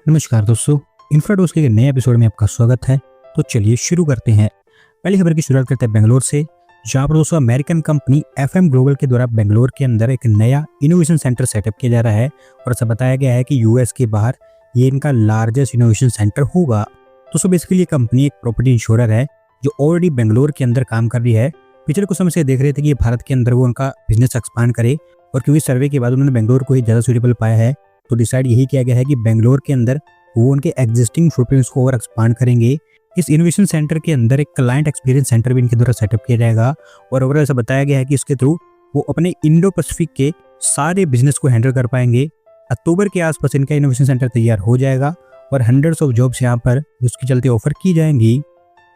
नमस्कार दोस्तों, इन्फ्राडोज के एक नए एपिसोड में आपका स्वागत है। तो चलिए शुरू करते हैं। पहली खबर की शुरुआत करते हैं बेंगलोर से, जहां पर दोस्तों अमेरिकन कंपनी एफएम ग्लोबल के द्वारा बेंगलोर के अंदर एक नया इनोवेशन सेंटर सेटअप किया जा रहा है और ऐसा बताया गया है कि यूएस के बाहर ये इनका लार्जेस्ट इनोवेशन सेंटर होगा। दोस्तों बेसिकली ये कंपनी एक प्रॉपर्टी इंश्योरर है जो ऑलरेडी बेंगलोर के अंदर काम कर रही है। पिछले कुछ समय से देख रहे थे कि भारत के अंदर वो उनका बिजनेस एक्सपांड करे, और क्योंकि सर्वे के बाद उन्होंने बेंगलोर को ही ज़्यादा सूटेबल पाया है, तो डिसाइड यही किया गया है कि बेंगलोर के अंदर वो उनके एग्जिस्टिंग फुटप्रिंट्स को और एक्सपांड करेंगे। इस इनोवेशन सेंटर के अंदर एक क्लाइंट एक्सपीरियंस सेंटर भी इनके द्वारा सेटअप किया जाएगा और ओवरऑल ऐसा बताया गया है कि इसके थ्रू वो अपने इंडो पैसिफिक के सारे बिजनेस को हैंडल कर पाएंगे। अक्टूबर के आसपास इनका इनोवेशन सेंटर तैयार हो जाएगा और हंड्रेड्स ऑफ जॉब्स यहाँ पर उसके चलते ऑफर की जाएंगी।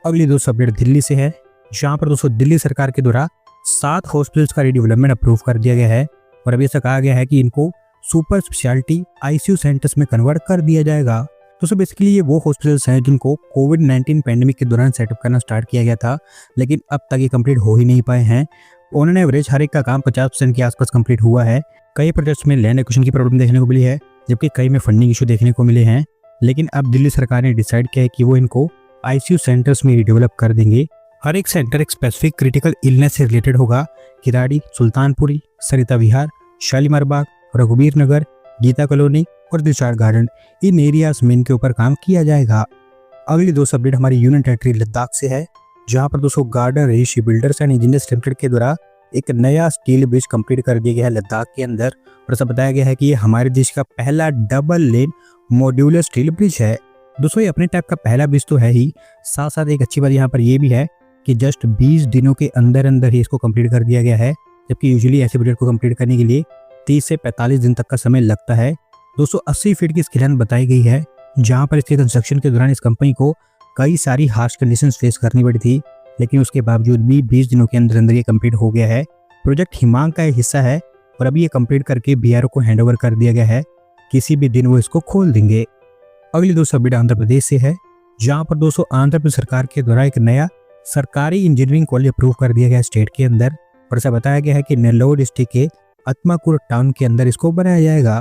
अगली दोस्तों अपडेट दिल्ली से है, जहाँ पर दोस्तों दिल्ली सरकार के द्वारा 7 हॉस्पिटल्स का रीडेवलपमेंट अप्रूव कर दिया गया है और अभी ऐसा कहा गया है कि इनको सुपर स्पेशलिटी आईसीयू सेंटर्स में कन्वर्ट कर दिया जाएगा। तो बेसिकली ये वो हॉस्पिटल्स हैं जिनको कोविड-19 पैंडेमिक के दौरान सेटअप करना स्टार्ट किया गया था, लेकिन अब तक ये कंप्लीट हो ही नहीं पाए हैं। उन्होंने एवरेज हर एक का काम 50% के आसपास कंप्लीट हुआ है। कई प्रोजेक्ट्स में लैंड एक्विजिशन की प्रॉब्लम देखने को मिली है, जबकि कई में फंडिंग इशू देखने को मिले हैं, लेकिन अब दिल्ली सरकार ने डिसाइड किया है कि वो इनको आईसीयू सेंटर्स में रिडेवलप कर देंगे। हर एक सेंटर एक स्पेसिफिक क्रिटिकल इलनेस से रिलेटेड होगा। किराड़ी, सुल्तानपुरी, सरिता विहार, शालीमार बाग, रघुबीर नगर, गीता कॉलोनी और दिलशाद गार्डन, इन एरियाज में इनके ऊपर काम किया जाएगा। अगली दोस्तों अपडेट हमारी यूनियन टेरिटरी लद्दाख से है, जहां पर दोस्तों गार्डन रही बिल्डर्स एंड इंजीनियर्स लिमिटेड के द्वारा एक नया स्टील ब्रिज कंप्लीट कर दिया गया है लद्दाख के अंदर और ऐसा बताया गया है कि ये हमारे देश का पहला double lane modular steel bridge है। दोस्तों ये अपने टाइप का पहला ब्रिज तो है ही, साथ साथ एक अच्छी बात यहाँ पर यह भी है कि जस्ट 20 दिनों के अंदर अंदर ही इसको कंप्लीट कर दिया गया है, जबकि यूजुअली ऐसे प्रोजेक्ट को कंप्लीट करने के लिए 30 से 45 दिन तक का समय लगता है। 280 फीट की इसकी लेंथ बताई गई है, जहां पर इसके कंस्ट्रक्शन के दौरान इस कंपनी को कई सारी हार्श कंडीशंस फेस करनी पड़ी थी, लेकिन उसके बावजूद भी 20 दिनों के अंदर अंदर ये कंप्लीट हो गया है। प्रोजेक्ट हिमांग का एक हिस्सा है और अभी ये कंप्लीट करके बीआरओ को हैंडओवर कर दिया गया है। किसी भी दिन वो इसको खोल देंगे। अगली दोस्तों अपडेट आंध्र प्रदेश से है, जहाँ पर दोस्तों आंध्र प्रदेश सरकार के द्वारा एक नया सरकारी इंजीनियरिंग कॉलेज अप्रूव कर दिया गया स्टेट के अंदर और ऐसा बताया गया है कि नेल्लोर डिस्ट्रिक्ट के अत्माकुर टाउन के अंदर इसको बनाया जाएगा।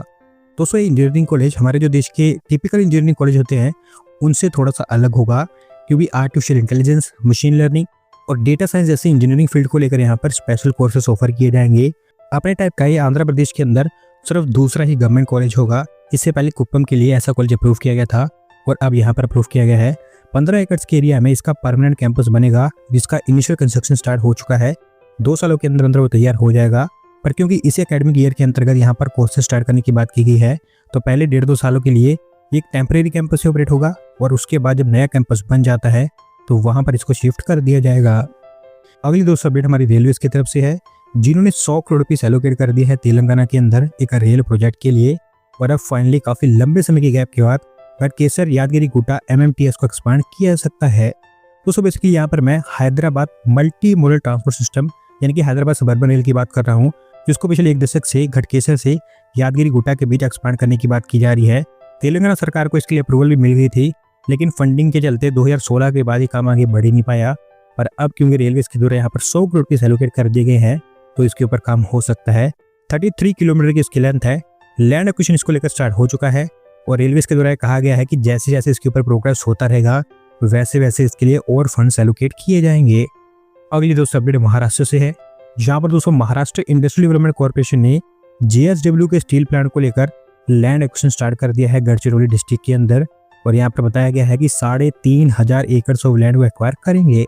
दोस्तों ये इंजीनियरिंग कॉलेज हमारे जो देश के टिपिकल इंजीनियरिंग कॉलेज होते हैं उनसे थोड़ा सा अलग होगा, क्योंकि आर्टिफिशियल इंटेलिजेंस, मशीन लर्निंग और डेटा साइंस जैसे इंजीनियरिंग फील्ड को लेकर यहाँ पर स्पेशल कोर्सेज ऑफर किए जाएंगे। अपने टाइप का ये आंध्र प्रदेश के अंदर सिर्फ दूसरा ही गवर्नमेंट कॉलेज होगा। इससे पहले कुप्पम के लिए ऐसा कॉलेज अप्रूव किया गया था और अब यहाँ पर अप्रूव किया गया है। 15 एकड़ के एरिया में इसका परमानेंट कैंपस बनेगा, जिसका इनिशियल कंस्ट्रक्शन स्टार्ट हो चुका है। 2 सालों के अंदर अंदर वो तैयार हो जाएगा, पर क्योंकि इसी एकेडमिक ईयर के अंतर्गत यहाँ पर कोर्सेज स्टार्ट करने की बात की गई है, तो पहले 1.5-2 सालों के लिए एक टेम्परेरी कैंपस से ऑपरेट होगा और उसके बाद जब नया कैंपस बन जाता है तो वहाँ पर इसको शिफ्ट कर दिया जाएगा। अगली दोस्तों अपडेट हमारी रेलवेज की तरफ से है, जिन्होंने 100 करोड़ रुपीस एलोकेट कर दिया है तेलंगाना के अंदर एक रेल प्रोजेक्ट के लिए और अब फाइनली काफी लंबे समय के गैप के बाद गढ़केसर यादगिरी गुटा MMTS को एक्सपांड किया जा सकता है। दोस्तों बेसिकली यहाँ पर मैं Hyderabad multi modal transport system यानी कि हैदराबाद सबर्बन रेल की बात कर रहा हूँ, जिसको पिछले 1 दशक से गढ़केसर से यादगिरी गुटा के बीच एक्सपांड करने की बात की जा रही है। तेलंगाना सरकार को इसके लिए अप्रूवल भी मिल गई थी, लेकिन फंडिंग के चलते 2016 के बाद ही काम आगे बढ़ ही नहीं पाया। पर अब क्योंकि रेलवे के द्वारा यहाँ पर 100 करोड़ रुपये एलोकेट कर दिए गए हैं, तो इसके ऊपर काम हो सकता है। 33 किलोमीटर की इसकी लेंथ है। लैंड एक्विजिशन इसको लेकर स्टार्ट हो चुका है और रेलवे के द्वारा कहा गया है कि जैसे जैसे इसके ऊपर प्रोग्रेस होता रहेगा वैसे वैसे इसके लिए और फंड्स एलोकेट किए जाएंगे। अगली दोस्तों अपडेट महाराष्ट्र से है, जहाँ पर दोस्तों महाराष्ट्र इंडस्ट्रियल डेवलपमेंट कॉर्पोरेशन ने JSW के स्टील प्लांट को लेकर लैंड एक्विजिशन स्टार्ट कर दिया है गढ़चिरौली डिस्ट्रिक्ट के अंदर और यहाँ पर बताया गया है कि 3,500 एकड़ ऑफ लैंड वो एक्वायर करेंगे।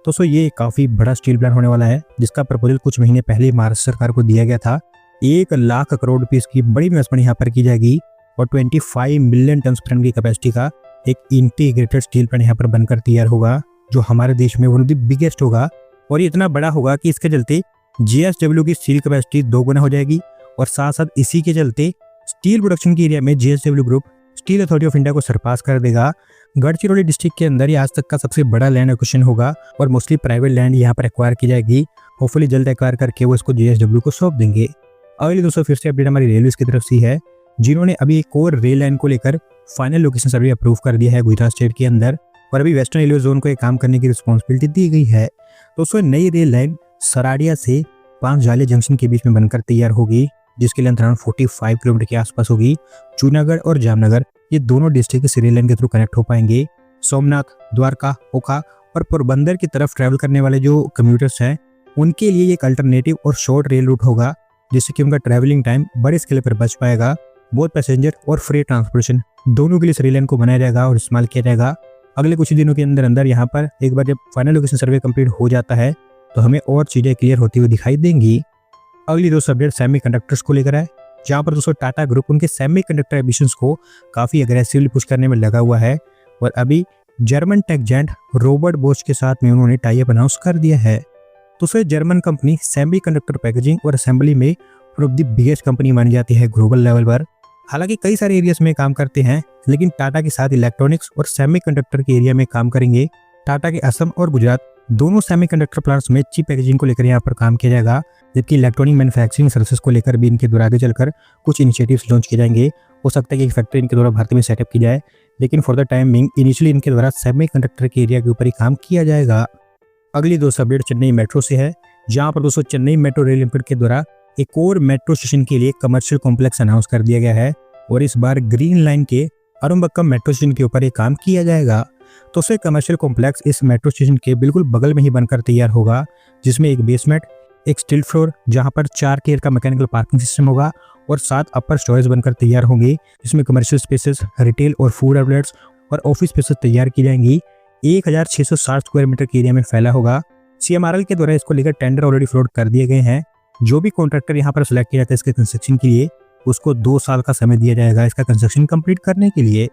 दोस्तों ये काफी बड़ा स्टील प्लांट होने वाला है, जिसका प्रपोजल कुछ महीने पहले महाराष्ट्र सरकार को दिया गया था। 1 लाख करोड़ रुपीस की बड़ी इन्वेस्टमेंट यहाँ पर की जाएगी और 25 मिलियन टन पर की कैपेसिटी का एक इंटीग्रेटेड स्टील प्लांट यहाँ पर बनकर तैयार होगा, जो हमारे देश में वन ऑफ द बिगेस्ट होगा और ये इतना बड़ा होगा कि इसके चलते JSW की स्टील कैपेसिटी 2 गुना हो जाएगी और साथ साथ इसी के चलते स्टील प्रोडक्शन के एरिया में JSW group steel authority of India को सरपास कर देगा। गढ़चिरौली डिस्ट्रिक्ट के अंदर ये आज तक का सबसे बड़ा लैंड एक्विजिशन होगा और मोस्टली प्राइवेट लैंड यहाँ पर एक्वायर की जाएगी। होपफुली जल्द एक्वायर करके वो इसको JSW को सौंप देंगे। अगली दोस्तों फिर से अपडेट हमारी रेलवे की तरफ से है, जिन्होंने अभी एक और रेल लाइन को लेकर फाइनल लोकेशन सर्वे अप्रूव कर दिया है गुजरात स्टेट के अंदर और अभी वेस्टर्न रेलवे जोन को एक काम करने की रिस्पॉन्सिबिलिटी दी गई है। दोस्तों नई रेल लाइन सराडिया से पांचजाले जंक्शन के बीच में बनकर तैयार होगी, जिसकी लेंथ अराउंड 45 किलोमीटर के आसपास होगी। जूनागढ़ और जामनगर ये दोनों डिस्ट्रिक्ट इस रेल लाइन के थ्रू कनेक्ट हो पाएंगे। सोमनाथ, द्वारका, ओखा और पोरबंदर की तरफ ट्रैवल करने वाले जो कम्यूटर्स हैं उनके लिए एक अल्टरनेटिव और शॉर्ट रेल रूट होगा, जिससे कि उनका ट्रैवलिंग टाइम बड़े स्केल पर बच पाएगा। बोथ पैसेंजर और फ्रेट ट्रांसपोर्टेशन दोनों के लिए इस रेल लाइन को बनाया जाएगा और इस्तेमाल किया जाएगा। अगले कुछ दिनों के अंदर अंदर यहाँ पर एक बार जब फाइनल लोकेशन सर्वे कंप्लीट हो जाता है तो हमें और चीज़ें क्लियर होती हुई दिखाई देंगी। अगली दोस्तों अपडेट सेमीकंडक्टर्स को लेकर है, जहाँ पर दोस्तों टाटा ग्रुप उनके सेमीकंडक्टर एम्बिशंस को काफ़ी अग्रेसिवली पुश करने में लगा हुआ है और अभी German tech giant Robert Bosch के साथ में उन्होंने टाई अप अनाउंस कर दिया है। तो फिर जर्मन कंपनी सेमीकंडक्टर पैकेजिंग और असेंबली में one of the biggest company मानी जाती है ग्लोबल लेवल पर। हालांकि कई सारे एरियाज में काम करते हैं, लेकिन टाटा के साथ इलेक्ट्रॉनिक्स और सेमीकंडक्टर के एरिया में काम करेंगे। टाटा के असम और गुजरात दोनों सेमीकंडक्टर प्लांट्स में चिप पैकेजिंग को लेकर यहाँ पर काम किया जाएगा, जबकि इलेक्ट्रॉनिक मैन्युफैक्चरिंग सर्विसेज को लेकर भी इनके द्वारा आगे चलकर कुछ इनिशिएटिव्स लॉन्च किए जाएंगे। हो सकता है कि एक फैक्ट्री इनके द्वारा भारत में सेटअप की जाए, लेकिन for the time being initially इनके द्वारा सेमीकंडक्टर के एरिया के ऊपर ही काम किया जाएगा। अगली दोस्तों अपडेट चेन्नई मेट्रो से है, जहाँ पर दोस्तों चेन्नई मेट्रो रेल लिमिटेड के द्वारा एक और मेट्रो स्टेशन के लिए कमर्शियल कॉम्प्लेक्स अनाउंस कर दिया गया है और इस बार ग्रीन लाइन के अरुम्बक्कम मेट्रो स्टेशन के ऊपर ये काम किया जाएगा। तो फिर कमर्शियल कॉम्प्लेक्स इस मेट्रो स्टेशन के बिल्कुल बगल में ही बनकर तैयार होगा, जिसमें एक बेसमेंट, एक स्टील फ्लोर जहां पर 4 टियर का मैकेनिकल पार्किंग सिस्टम होगा और 7 अपर स्टोरेज बनकर तैयार होंगे, जिसमें कमर्शियल स्पेसेस, रिटेल और फूड आउटलेट्स और ऑफिस स्पेसेस तैयार की जाएंगी। 1660 स्क्वायर मीटर के एरिया में फैला होगा। CMRL के द्वारा इसको लेकर टेंडर ऑलरेडी फ्लोट कर दिए गए हैं। जो भी कॉन्ट्रैक्टर यहाँ पर सिलेक्ट किया जाता है इसके कंस्ट्रक्शन के लिए, उसको 2 साल का समय दिया जाएगा इसका कंस्ट्रक्शन कंप्लीट करने के लिए।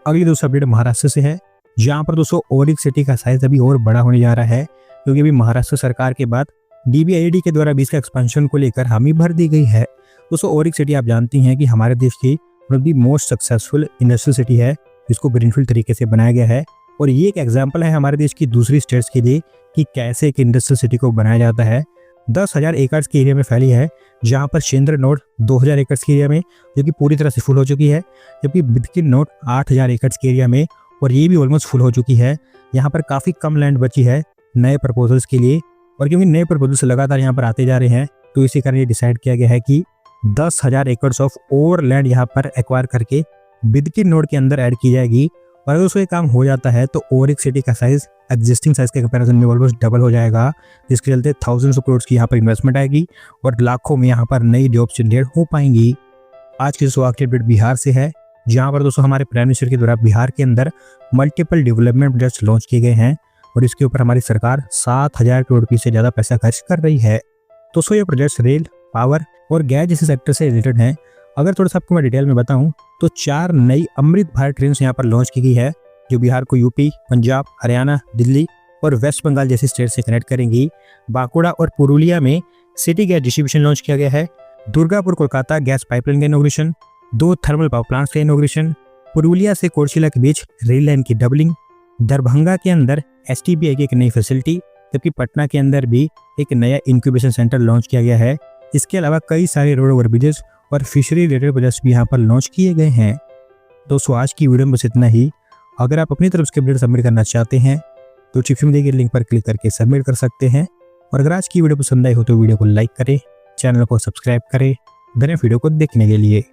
अगली दोस्तों अपडेट महाराष्ट्र से है, जहाँ पर दोस्तों ओरिक सिटी का साइज अभी और बड़ा होने जा रहा है, क्योंकि अभी महाराष्ट्र सरकार के बाद DBID के द्वारा भी इसका एक्सपेंशन को लेकर हामी भर दी गई है। दोस्तों ओरिक सिटी आप जानती हैं कि हमारे देश की one of the most successful industrial city है, जिसको ग्रीनफील्ड तरीके से बनाया गया है और ये एक एग्जाम्पल है हमारे देश की दूसरी स्टेट्स के लिए कि कैसे एक इंडस्ट्रियल सिटी को बनाया जाता है। 10,000 एकड़ के एरिया में फैली है, जहां पर शेंद्र नोड 2,000 एकड़ के एरिया में जो कि पूरी तरह से फुल हो चुकी है, जबकि बिदकिन नोड 8,000 एकड़ के एरिया में और ये भी ऑलमोस्ट फुल हो चुकी है। यहाँ पर काफ़ी कम लैंड बची है नए प्रपोजल्स के लिए, और क्योंकि नए प्रपोजल्स लगातार यहाँ पर आते जा रहे हैं तो इसी कारण ये डिसाइड किया गया है कि 10,000 एकड़ ऑफ और लैंड यहाँ पर एक्वायर करके बिदकिन नोड के अंदर ऐड की जाएगी। और अगर उसको ये काम हो जाता है तो ओरिक सिटी का साइज एग्जिस्टिंग साइज के कंपैरिजन में ऑलमोस्ट डबल हो जाएगा, जिसके चलते थाउजेंड्स ऑफ करोड़ की यहाँ पर इन्वेस्टमेंट आएगी और लाखों में यहाँ पर नई जॉब्स जनरेट हो पाएंगी। आज की दोस्तों आखिरी अपडेट बिहार से है, जहाँ पर दोस्तों हमारे प्राइम मिनिस्टर के द्वारा बिहार के अंदर मल्टीपल डेवलपमेंट प्रोजेक्ट्स लॉन्च किए गए हैं और इसके ऊपर हमारी सरकार 7,000 करोड़ रुपये से ज़्यादा पैसा खर्च कर रही है। दोस्तों ये प्रोजेक्ट्स रेल, पावर और गैस जैसे सेक्टर से रिलेटेड हैं। अगर थोड़ा सा आपको मैं डिटेल में बताऊं तो 4 नई अमृत भारत ट्रेन यहाँ पर लॉन्च की गई है, जो बिहार को यूपी, पंजाब, हरियाणा, दिल्ली और वेस्ट बंगाल जैसी स्टेट से कनेक्ट करेंगी। बांकुड़ा और पुरुलिया में सिटी गैस डिस्ट्रीब्यूशन लॉन्च किया गया है। दुर्गापुर कोलकाता गैस पाइपलाइन का इनॉग्रेशन, 2 थर्मल पावर प्लांट्स का इनॉग्रेशन, पुरुलिया से कोरचिला के बीच रेल लाइन की डबलिंग, दरभंगा के अंदर STBI की एक नई फैसिलिटी, जबकि पटना के अंदर भी एक नया इंक्यूबेशन सेंटर लॉन्च किया गया है। इसके अलावा कई सारे रोड ओवर ब्रिजेस और फिशरी रिलेटेड प्रोजेक्ट्स भी यहाँ पर लॉन्च किए गए हैं। दोस्तों आज की वीडियो में बस इतना ही। अगर आप अपनी तरफ से अपडेट सबमिट करना चाहते हैं तो डिस्क्रिप्शन में दिए गए लिंक पर क्लिक करके सबमिट कर सकते हैं। और अगर आज की वीडियो पसंद आई हो तो वीडियो को लाइक करें, चैनल को सब्सक्राइब करें। धन्यवाद वीडियो को देखने के लिए।